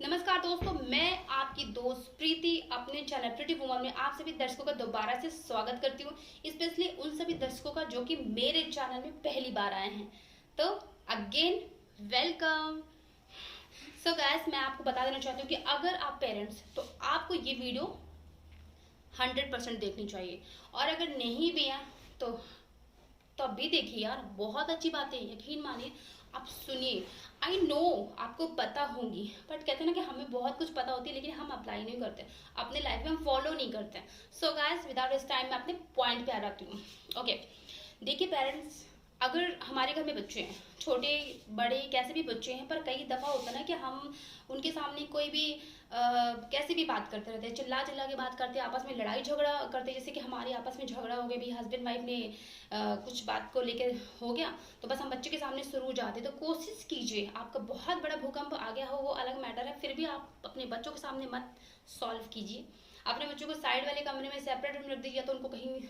नमस्कार दोस्तों, मैं आपकी दोस्त प्रीति अपने चैनल प्रीति वुमन में आप सभी दर्शकों का दोबारा से स्वागत करती हूँ। स्पेशली उन सभी दर्शकों का जो कि मेरे चैनल में पहली बार आए हैं, तो अगेन वेलकम। सो गाइस, मैं आपको बता देना चाहती हूँ कि अगर आप पेरेंट्स तो आपको ये वीडियो 100% देखनी चाहिए, और अगर नहीं भी है तो तब भी देखिए यार, बहुत अच्छी बात है, यकीन मानिए। आप सुनिए। आई नो आपको पता होंगी, बट कहते हैं ना कि हमें बहुत कुछ पता होती है लेकिन हम अप्लाई नहीं करते, अपने लाइफ में हम फॉलो नहीं करते। So guys, without this time मैं अपने पॉइंट पे आ जाती हूँ। ओके, देखिए पेरेंट्स, अगर हमारे घर में बच्चे हैं, छोटे बड़े कैसे भी बच्चे हैं, पर कई दफ़ा होता है ना कि हम उनके सामने कोई भी कैसे भी बात करते रहते हैं, चिल्ला चिल्ला के बात करते हैं, आपस में लड़ाई झगड़ा करते हैं। जैसे कि हमारे आपस में झगड़ा हो गया, भी हस्बैंड वाइफ ने कुछ बात को लेकर हो गया, तो बस हम बच्चे के सामने शुरू जाते। तो कोशिश कीजिए, आपका बहुत बड़ा भूकंप आ गया हो वो अलग मैटर है, फिर भी आप अपने बच्चों के सामने मत सॉल्व कीजिए। अपने बच्चों को साइड वाले कमरे में सेपरेट रूम रख दीजिए, तो उनको कहीं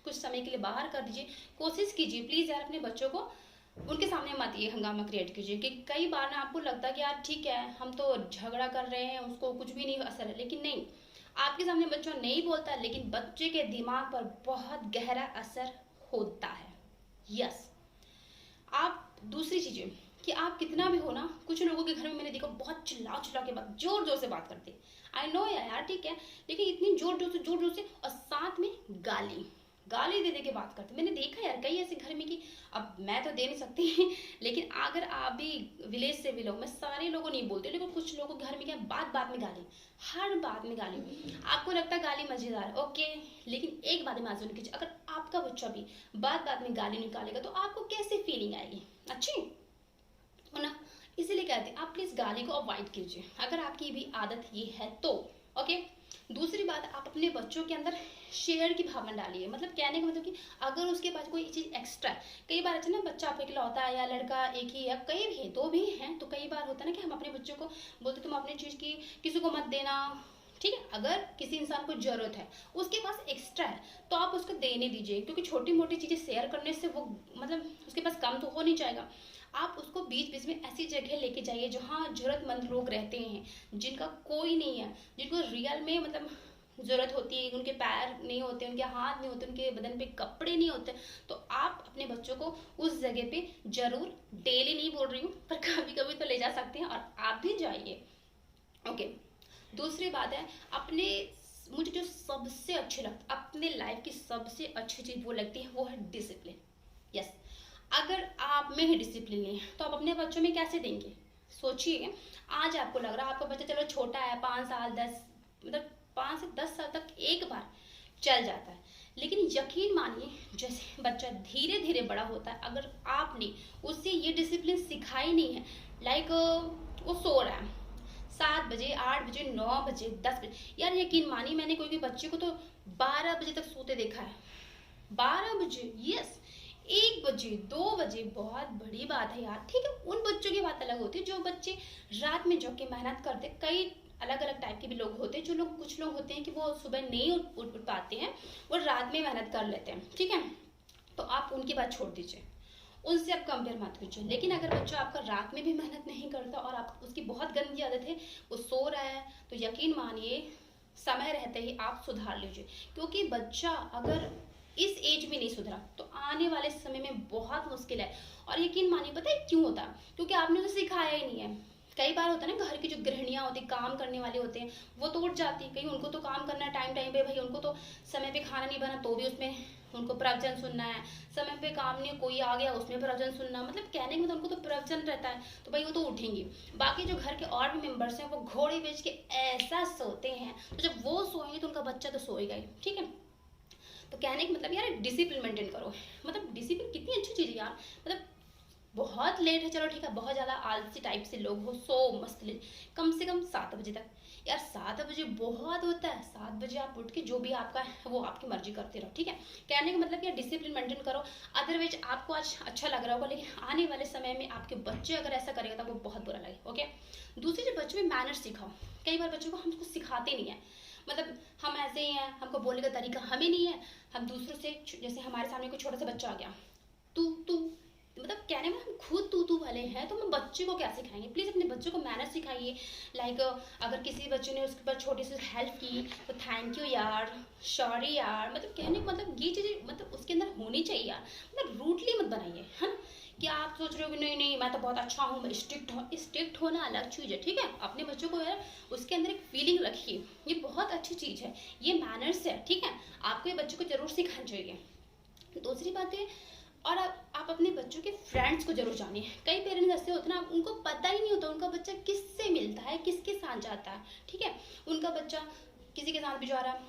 कुछ समय के लिए बाहर कर दीजिए। कोशिश कीजिए प्लीज़ यार, अपने बच्चों को उनके सामने मत ये हंगामा क्रिएट कीजिए। कि कई बार ना आपको लगता है कि यार ठीक है, हम तो झगड़ा कर रहे हैं, उसको कुछ भी नहीं असर है, लेकिन नहीं, आपके सामने बच्चा नहीं बोलता लेकिन बच्चे के दिमाग पर बहुत गहरा असर होता है। यस। आप दूसरी चीजें कि आप कितना भी हो ना, कुछ लोगों के घर में मैंने देखा बहुत चिल्ला चिल्ला के बात, जोर जोर से बात करते। आई नो यार, ठीक है, लेकिन इतनी जोर जोर से और साथ में गाली गाली दे दे के बात करते। मैंने देखा यार कई ऐसे घर में कि अब मैं तो दे नहीं सकती लेकिन अगर आप भी विलेज से भी लोग, मैं सारे लोगों नहीं बोलती, लेकिन कुछ लोगों के घर में क्या, बात बात में गाली, हर बात में गाली। आपको लगता है गाली मजेदार, ओके, लेकिन एक बात इमेजिन कीजिए, अगर आपका बच्चा भी बात बात में गाली निकालेगा तो आपको कैसे फीलिंग आएगी? अच्छी हो ना। इसीलिए कहते हैं आप प्लीज गाली को अवॉइड कीजिए, अगर आपकी भी आदत ये है तो। ओके। दूसरी बात, आप अपने बच्चों के अंदर शेयर की भावना डालिए। मतलब कहने का मतलब कि अगर उसके पास कोई चीज़ एक्स्ट्रा है, कई बार अच्छा ना, बच्चा आपको इकलौता है या लड़का एक ही है, कई भी है, दो भी हैं, तो कई बार होता है ना कि हम अपने बच्चों को बोलते तुम अपनी चीज़ की किसी को मत देना, ठीक है। अगर किसी इंसान को जरूरत है, उसके पास एक्स्ट्रा है, तो आप उसको देने दीजिए, क्योंकि छोटी मोटी चीज़ें शेयर करने से वो मतलब उसके पास कम तो हो नहीं जाएगा। आप उसको बीच बीच में ऐसी जगह लेके जाइए जहाँ जरूरतमंद लोग रहते हैं, जिनका कोई नहीं है, जिनको रियल में मतलब जरूरत होती है, उनके पैर नहीं होते, उनके हाथ नहीं होते, उनके बदन पे कपड़े नहीं होते, तो आप अपने बच्चों को उस जगह पे जरूर, डेली नहीं बोल रही हूँ, पर कभी कभी तो ले जा सकते हैं, और आप भी जाइए। ओके। दूसरी बात है, अपने, मुझे जो सबसे अच्छी लगती, अपने लाइफ की सबसे अच्छी चीज वो लगती है, वो है डिसिप्लिन। यस। अगर आप में ही डिसिप्लिन नहीं है तो आप अपने बच्चों में कैसे देंगे? सोचिए, आज आपको लग रहा है आपका बच्चा चलो छोटा है, 5 साल 10, मतलब 5 से 10 साल तक एक बार चल जाता है, लेकिन यकीन मानिए जैसे बच्चा धीरे धीरे बड़ा होता है, अगर आपने उससे ये डिसिप्लिन सिखाई नहीं है, लाइक वो सो रहा है 7 बजे, 8 बजे, 9 बजे, 10 बजे, यार यकीन मानिए मैंने कोई भी बच्चे को तो 12 बजे तक सोते देखा है। 12 बजे, यस। 1 बजे, 2 बजे बहुत बड़ी बात है यार, ठीक है। उन बच्चों की बात अलग होती है जो बच्चे रात में जग के मेहनत करते। कई अलग अलग टाइप के भी लोग होते हैं, जो लोग, कुछ लोग होते हैं कि वो सुबह नहीं उठ पाते हैं, वो रात में मेहनत कर लेते हैं, ठीक है। तो आप उनकी बात छोड़ दीजिए, उनसे आप कंपेयर मत कीजिए। लेकिन अगर बच्चा आपका रात में भी मेहनत नहीं करता और आप उसकी बहुत गंदी आदत है, वो सो रहा है, तो यकीन मानिए समय रहते ही आप सुधार लीजिए, क्योंकि बच्चा अगर इस एज में नहीं सुधरा तो आने वाले समय में बहुत मुश्किल है। और यकीन मानिए, पता है क्यों होता? क्योंकि आपने उसे सिखाया ही नहीं है। कई बार होता है ना, घर की जो गृहिणियां होती, काम करने वाले होते हैं, वो तो उठ जाती है, कहीं उनको तो काम करना है टाइम टाइम पे, भाई उनको तो समय पे खाना नहीं बना तो भी उसमें उनको प्रवचन सुनना है, समय पे काम नहीं, कोई आ गया उसमें प्रवचन सुनना, मतलब कहने के मतलब उनको तो प्रवचन रहता है, तो भाई वो तो उठेंगी। बाकी जो घर के और भी मेंबर्स हैं वो घोड़े बेच के ऐसा सोते हैं, तो जब वो सोएंगे तो उनका बच्चा तो सोएगा ही, ठीक है। तो कहने का मतलब यार, डिसिप्लिन मेंटेन करो। मतलब डिसिप्लिन कितनी अच्छी चीज़ है यार। मतलब बहुत लेट है, चलो ठीक है, बहुत ज़्यादा आलसी टाइप से लोग हो, सो मस्त ले, कम से कम 7 बजे तक। यार 7 बजे बहुत होता है, 7 बजे आप उठ के जो भी आपका है वो आपकी मर्जी करते रहो, ठीक है। कहने का मतलब यार, डिसिप्लिन मेंटेन करो। अदरवाइज आपको आज अच्छा लग रहा होगा, लेकिन आने वाले समय में आपके बच्चे अगर ऐसा करेगा तो वो बहुत बुरा लगे। ओके। दूसरी चीज, बच्चों में मैनर्स सिखाओ। कई बार बच्चों को हम कुछ सिखाते नहीं है, मतलब हम ऐसे ही हैं, हमको बोलने का तरीका हमें नहीं है। हम दूसरों से, जैसे हमारे सामने कोई छोटा सा बच्चा आ गया, तू तू मतलब कहने में हम खुद तू वाले हैं, तो हम बच्चे को क्या सिखाएंगे? प्लीज़ अपने बच्चों को मैनर्स सिखाइए। लाइक अगर किसी बच्चे ने उसके पास छोटी सी हेल्प की तो थैंक यू यार, सॉरी यार, मतलब कहने का मतलब ये चीज़ें मतलब उसके अंदर होनी चाहिए यार। मतलब रूडली मत बनाइए, है ना? कि आप सोच रहे हो कि नहीं नहीं मैं तो बहुत अच्छा हूँ, मैं स्ट्रिक्ट हूँ। स्ट्रिक्ट होना अलग चीज़ है, ठीक है? अपने बच्चों को यार उसके अंदर एक फीलिंग रखिए, ये बहुत अच्छी चीज़ है, ये मैनर्स है, ठीक है? आपको ये बच्चों को जरूर सिखाना चाहिए। दूसरी बात है, और आप अपने बच्चों के फ्रेंड्स को जरूर जानिए। कई पेरेंट्स ऐसे होते हैं ना, उनको पता ही नहीं होता उनका बच्चा किससे मिलता है, किसके साथ जाता है, ठीक है? उनका बच्चा किसी के साथ भी जा रहा है,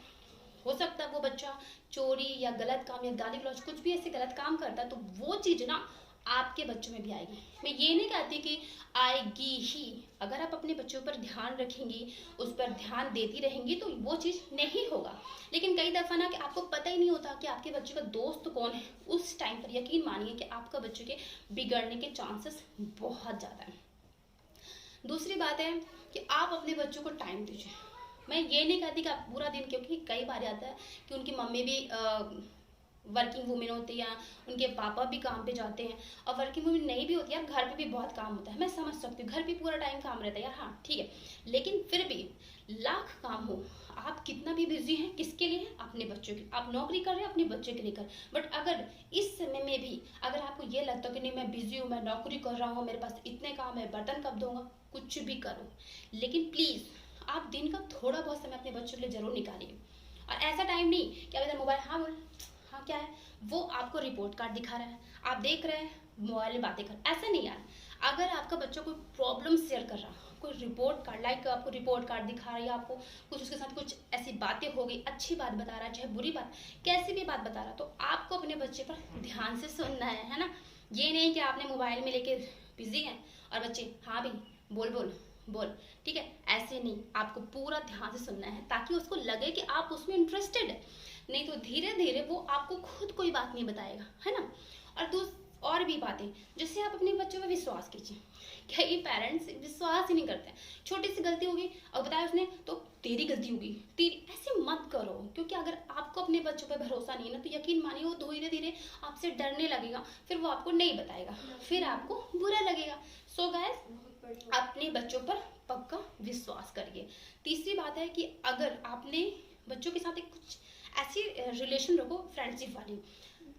हो सकता है वो बच्चा चोरी या गलत काम या गाली गलौज कुछ भी ऐसे गलत काम करता है, तो वो चीज़ ना आपके बच्चों में भी आएगी। मैं ये नहीं कहती कि आएगी ही, अगर आप अपने बच्चों पर ध्यान रखेंगी, उस पर ध्यान देती रहेंगी तो वो चीज़ नहीं होगा। लेकिन कई दफ़ा ना कि आपको पता ही नहीं होता कि आपके बच्चे का दोस्त कौन है, उस टाइम पर यकीन मानिए कि आपका बच्चे के बिगड़ने के चांसेस बहुत ज़्यादा हैं। दूसरी बात है कि आप अपने बच्चों को टाइम दीजिए। मैं ये नहीं कहती कि आप पूरा दिन, क्योंकि कई बार आता है कि उनकी मम्मी भी वर्किंग वुमेन होती है, उनके पापा भी काम पे जाते हैं, और वर्किंग वुमेन नहीं भी होती है, घर पे भी बहुत काम होता है, मैं समझ सकती हूँ, घर पे पूरा टाइम काम रहता है यार, हाँ ठीक है। लेकिन फिर भी लाख काम हो, आप कितना भी बिजी हैं, किसके लिए हैं? अपने बच्चों के। आप नौकरी कर रहे हैं अपने बच्चे के लिए कर, बट अगर इस समय में भी अगर आपको ये लगता है कि नहीं मैं बिजी हूँ, मैं नौकरी कर रहा हूँ, मेरे पास इतने काम है, बर्तन कब दूंगा, कुछ भी करो, लेकिन प्लीज़ आप दिन का थोड़ा बहुत समय अपने बच्चों के लिए जरूर निकालिए। और ऐसा टाइम नहीं कि अब इधर मोबाइल, हाँ बोल, हाँ क्या है, वो आपको रिपोर्ट कार्ड दिखा रहा है, आप देख रहे हैं मोबाइल में बातें कर, ऐसा नहीं यार। अगर आपका बच्चा कोई प्रॉब्लम शेयर कर रहा, कोई रिपोर्ट कार्ड, लाइक आपको रिपोर्ट कार्ड दिखा रहा है, या आपको कुछ उसके साथ कुछ ऐसी बातें हो गई, अच्छी बात बता रहा है चाहे बुरी बात, कैसी भी बात बता रहा, तो आपको अपने बच्चे पर ध्यान से सुनना है ना? ये नहीं कि आपने मोबाइल में लेके बिजी हैं और बच्चे हाँ भी बोल बोल बोल, ठीक है? ऐसे नहीं, आपको पूरा ध्यान से सुनना है ताकि उसको लगे कि आप उसमें इंटरेस्टेड है। नहीं तो धीरे धीरे वो आपको खुद कोई बात नहीं बताएगा, है ना? और भी बातें, जैसे आप अपने बच्चों पर विश्वास कीजिए। कई पेरेंट्स विश्वास ही नहीं करते। छोटी सी गलती होगी और बताया उसने तो तेरी गलती होगी, तेरी, ऐसे मत करो। क्योंकि अगर आपको अपने बच्चों पर भरोसा नहीं है ना, तो यकीन मानिए वो धीरे धीरे आपसे डरने लगेगा, फिर वो आपको नहीं बताएगा, फिर आपको बुरा लगेगा। सो गाइस, अपने बच्चों पर पक्का विश्वास करिए। तीसरी बात है कि अगर आपने बच्चों के साथ एक कुछ ऐसी रिलेशन रखो फ्रेंडशिप वाली,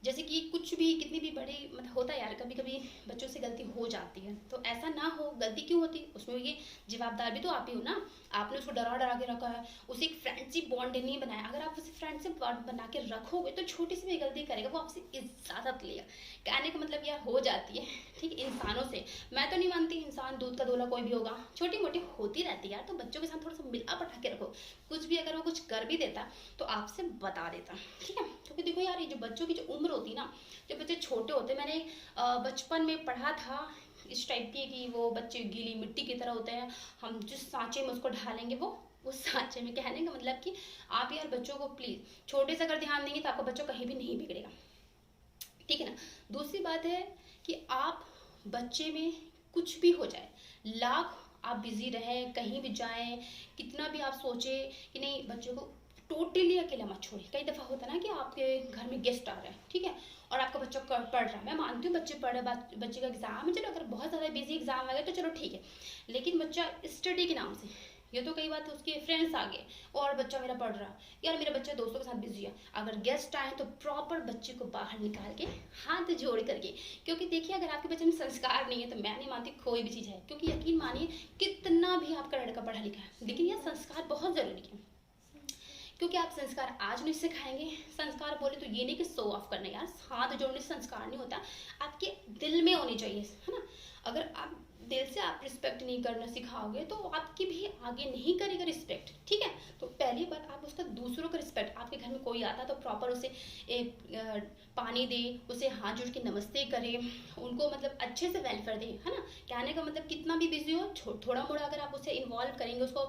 जैसे कि कुछ भी कितनी भी बड़ी मतलब होता है यार, कभी कभी बच्चों से गलती हो जाती है, तो ऐसा ना हो। गलती क्यों होती, उसमें ये जवाबदार भी तो आप ही हो ना। आपने उसको डरा डरा के रखा है, उसे एक फ्रेंडशिप बॉन्ड नहीं बनाया। अगर आप उसे फ्रेंडशिप बॉन्ड बना के रखोगे तो छोटी सी भी गलती करेगा वो आपसे इजाजत लेगा। कहने का मतलब यार हो जाती है, ठीक है? इंसानों से मैं तो नहीं मानती इंसान दूध का दूल्हा कोई भी होगा, छोटी मोटी होती रहती है यार। तो बच्चों के साथ थोड़ा सा मिला पटा के रखो, कुछ भी अगर वो कुछ कर भी देता तो आपसे बता देता, ठीक है? क्योंकि देखो यार, ये जो बच्चों की जो उम्र होती है ना, जब बच्चे छोटे होते, मैंने बचपन में पढ़ा था इस टाइप की कि वो बच्चे गीली मिट्टी की तरह होते हैं, हम जिस सांचे में उसको ढालेंगे वो उस सांचे में। कहने का मतलब कि आप यार बच्चों को प्लीज छोटे से अगर ध्यान देंगे तो आपका बच्चा कहीं भी नहीं बिगड़ेगा, ठीक है ना? दूसरी बात है कि आप बच्चे में कुछ भी हो जाए, लाख आप बिजी रहें, कहीं भी जाएं, कितना भी आप सोचे कि नहीं, बच्चों को टोटली अकेला मत छोड़िए। कई दफ़ा होता है ना कि आपके घर में गेस्ट आ रहे हैं, ठीक है, और आपका बच्चा पढ़ रहा है, मैं मानती हूँ बच्चे पढ़ रहे, बच्चे का एग्जाम है, चलो अगर बहुत ज़्यादा बिजी एग्जाम आ गया तो चलो ठीक है, लेकिन बच्चा स्टडी के नाम से, ये तो कई बात है उसके फ्रेंड्स आ गए और बच्चा मेरा पढ़ रहा है, यार मेरा बच्चा दोस्तों के साथ बिजी है, अगर गेस्ट आए तो प्रॉपर बच्चे को बाहर निकाल के हाथ जोड़ करके, क्योंकि देखिए अगर आपके बच्चे में संस्कार नहीं है तो मैं नहीं मानती कोई भी चीज़ है। क्योंकि यकीन मानिए कितना भी आपका लड़का पढ़ा लिखा है, लेकिन यह संस्कार बहुत ज़रूरी है। क्योंकि आप संस्कार आज नहीं सिखाएंगे, संस्कार बोले तो ये नहीं कि शो ऑफ करना, यार हाथ जोड़ने से संस्कार नहीं होता, आपके दिल में होनी चाहिए, है ना? अगर आप दिल से आप रिस्पेक्ट नहीं करना सिखाओगे तो आपकी भी आगे नहीं करेगा रिस्पेक्ट, ठीक है? तो पहली बात आप उसका दूसरों का रिस्पेक्ट, आपके घर में कोई आता तो प्रॉपर उसे पानी दे, उसे हाथ जोड़ के नमस्ते करे, उनको मतलब अच्छे से वेलफेयर दे, है ना? कहने का मतलब कितना भी बिजी हो, थोड़ा मोड़ा अगर आप उसे इन्वॉल्व करेंगे, उसको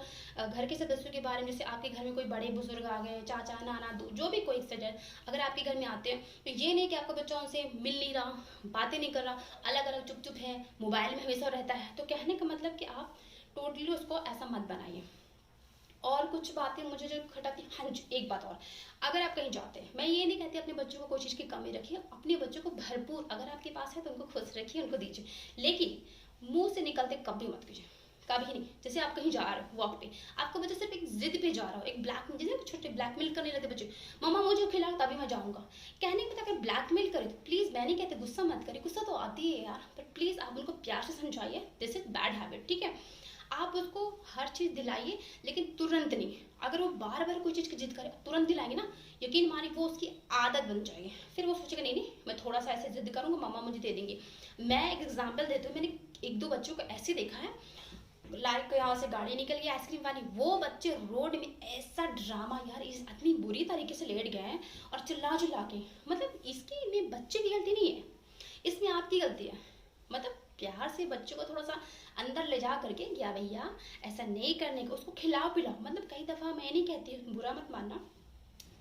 घर के सदस्यों के बारे में, जैसे आपके घर में कोई बड़े बुजुर्ग आ गए, चाचा नाना जो भी कोई सदस्य अगर आपके घर में आते हैं, तो ये नहीं कि आपका बच्चा उनसे मिल नहीं रहा, बातें नहीं कर रहा, अलग अलग चुप चुप है, मोबाइल में हमेशा रहता है, तो कहने का मतलब कि आप टोटली उसको ऐसा मत बनाइए। और कुछ बातें मुझे जो खटाती, हाँ जी एक बात और, अगर आप कहीं जाते हैं, मैं ये नहीं कहती अपने बच्चों को कोई चीज़ की कमी रखिए, अपने बच्चों को भरपूर अगर आपके पास है तो उनको खुश रखिए, उनको दीजिए, लेकिन मुंह से निकलते कभी मत कीजिए, कभी नहीं। जैसे आप कहीं जा रहे हो वॉक पे, आपका बच्चा सिर्फ एक जिद पे जा रहा हो, एक ब्लैक, जैसे छोटे ब्लैकमेल करने लगते बच्चे, मम्मा मुझे खिलाओ तभी मैं जाऊंगा, कहने के बाद अगर ब्लैकमेल करे तो प्लीज, मैं नहीं कहते गुस्सा मत करिए, गुस्सा तो आती है यार, बट प्लीज आप उनको प्यार से समझाइए, दिस इज बैड हैबिट, ठीक है। आप उसको हर चीज़ दिलाइए, लेकिन तुरंत नहीं। अगर वो बार बार कोई चीज़ की जिद करे, तुरंत दिलाएंगे ना, यकीन मानिए वो उसकी आदत बन जाएगी, फिर वो सोचेगा नहीं नहीं मैं थोड़ा सा ऐसे जिद करूंगा मम्मा मुझे दे देंगी। मैं एक एग्जाम्पल देती हूँ, मैंने एक दो बच्चों को ऐसे देखा है, लाइक यहाँ से गाड़ी निकल गई आइसक्रीम वाली, वो बच्चे रोड में ऐसा ड्रामा यार, इस इतनी बुरी तरीके से लेट गए हैं और चिल्ला चिल्ला के, मतलब इसकी में बच्चे की गलती नहीं है, इसमें आपकी गलती है। मतलब प्यार से बच्चों को थोड़ा सा अंदर ले जा करके, क्या भैया ऐसा नहीं करने का, उसको खिलाओ पिलाओ, मतलब कई दफ़ा मैं नहीं कहती, बुरा मत मानना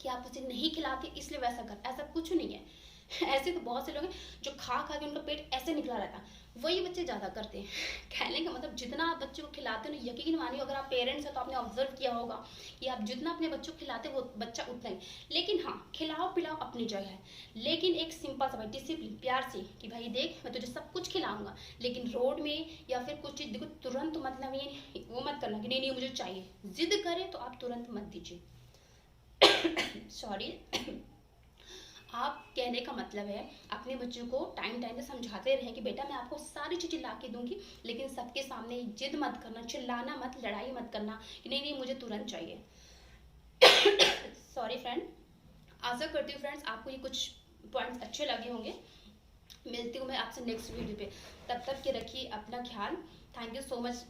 कि आप उसे नहीं खिलाते इसलिए वैसा कर, ऐसा कुछ नहीं है। ऐसे तो बहुत से लोग हैं जो खा खा के उनका पेट ऐसे निकला रहता है, वही बच्चे ज़्यादा करते हैं। कहने का मतलब जितना आप बच्चे को खिलाते हो ना, यकीन मानिए अगर आप पेरेंट्स हैं तो आपने ऑब्जर्व किया होगा कि आप जितना अपने बच्चों को खिलाते हो वो बच्चा उतना ही, लेकिन हाँ खिलाओ पिलाओ अपनी जगह है, लेकिन एक सिंपल सा भाई डिसिप्लिन, प्यार से कि भाई देख मैं तुझे सब कुछ खिलाऊंगा, लेकिन रोड में या फिर कुछ चीज़ देखो तुरंत, मतलब ये वो मत करना कि नहीं नहीं मुझे चाहिए, जिद करे तो आप तुरंत मत दीजिए। सॉरी। आप कहने का मतलब है अपने बच्चों को टाइम टाइम पे समझाते रहें कि बेटा मैं आपको सारी चीज़ें ला के दूंगी, लेकिन सबके सामने जिद मत करना, चिल्लाना मत, लड़ाई मत करना कि नहीं नहीं मुझे तुरंत चाहिए। Sorry friend. आशा करती हूँ फ्रेंड्स आपको ये कुछ पॉइंट्स अच्छे लगे होंगे। मिलती हूँ मैं आपसे नेक्स्ट वीडियो पे, तब तक के रखिए अपना ख्याल। Thank you so much.